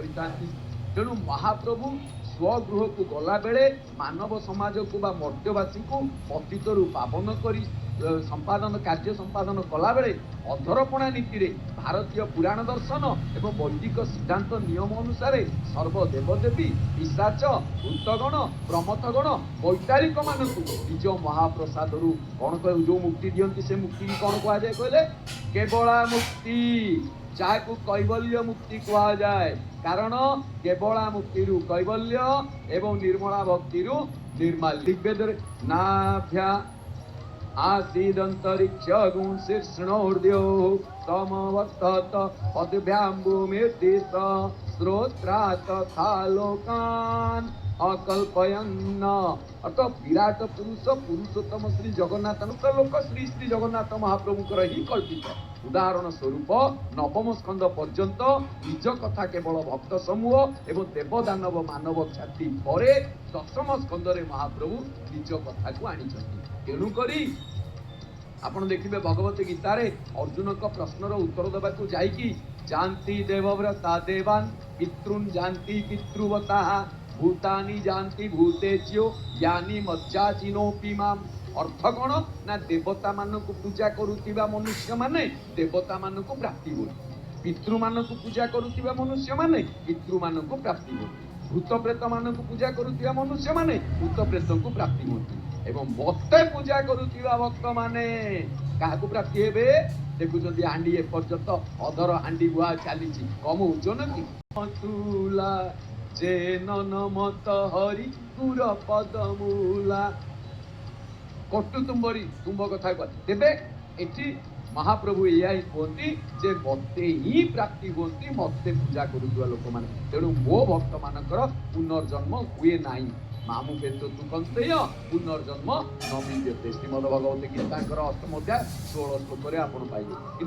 କରିଥାନ୍ତି। ତେଣୁ ମହାପ୍ରଭୁ स्वगृह को गला बेले मानव समाज को बा मर्त्यवासी को पतितरु पावन करी संपादन कार्य संपादन कला बेले अधरपणा नीति रे भारतीय पुराण दर्शन एवं वैदिक सिद्धांत नियम अनुसार सर्वदेवदेवी पिशाच भूतगण प्रमथगण वैतारिक मान निज महाप्रसाद कौन कह जो मुक्ति दियंती से मुक्ति की कौन कह जाए कहले केवला मुक्ति जहाँ कैवल्य मुक्ति कह जाए कारण केवला मुक्ति कैवल्य एवं निर्मला भक्ति निर्मल ऋग्वेद नाभ्या आसीदंतरिक्ष गुण शीर्षणोर्द्यो समवर्तत पदभ्याम भूमिर्देश श्रोत्रा तथा लोकान अकल्पयन्न अर्थात विराट पुरुष पुरुषोत्तम श्री जगन्नाथ लोक श्री श्री जगन्नाथ महाप्रभुकर ही कल्पित उदाहरण स्वरूप नवम स्कंद पर्यंत निज कथा केवल भक्त समूह एवं देवदानव मानव ख्याति पर दशम स्कंदरे महाप्रभु निज कथा को आनी तेणुकरी आपण देखिए भगवत गीतार अर्जुन का प्रश्नर उत्तर देवाक जाइकी जानती देवव्रता देवान पितृन जानती पितृवता भूतानी जानती भूतेज्यो ज्ञानी मज्जाचिनोपि माम अर्थ कौन ना देवता मान को पूजा करुवा मनुष्य माने देवता मान को प्राप्ति हो पितृ मान को पूजा करुवा मनुष्य माने पितृ मान को प्राप्ति हो भूत प्रेत मान को पूजा करुवा मनुष्य माने भूत प्रेत को प्राप्ति होती एवं मते पूजा करुवा भक्त माने क्या प्राप्ति हे देखुं हांडी एपर्यंत अधर हांडी बुआ चली कम ओजन कि तुला जे नमत हरि गुर पदमूला कटु तुम्बरी तुम्ब कथा तेबे एठी महाप्रभु या ही कहती जे मते ही प्राप्ति होती मते पूजा करुवा लोक मैंने तेणु मो भक्त मानकर पुनर्जन्म हुए नाही मामु पेत तु कंतेय पुनर्जन्म न मिल्यते श्रीमद् भगवत गीता 8th अध्याय 16 श्लोक आपण पाइबे।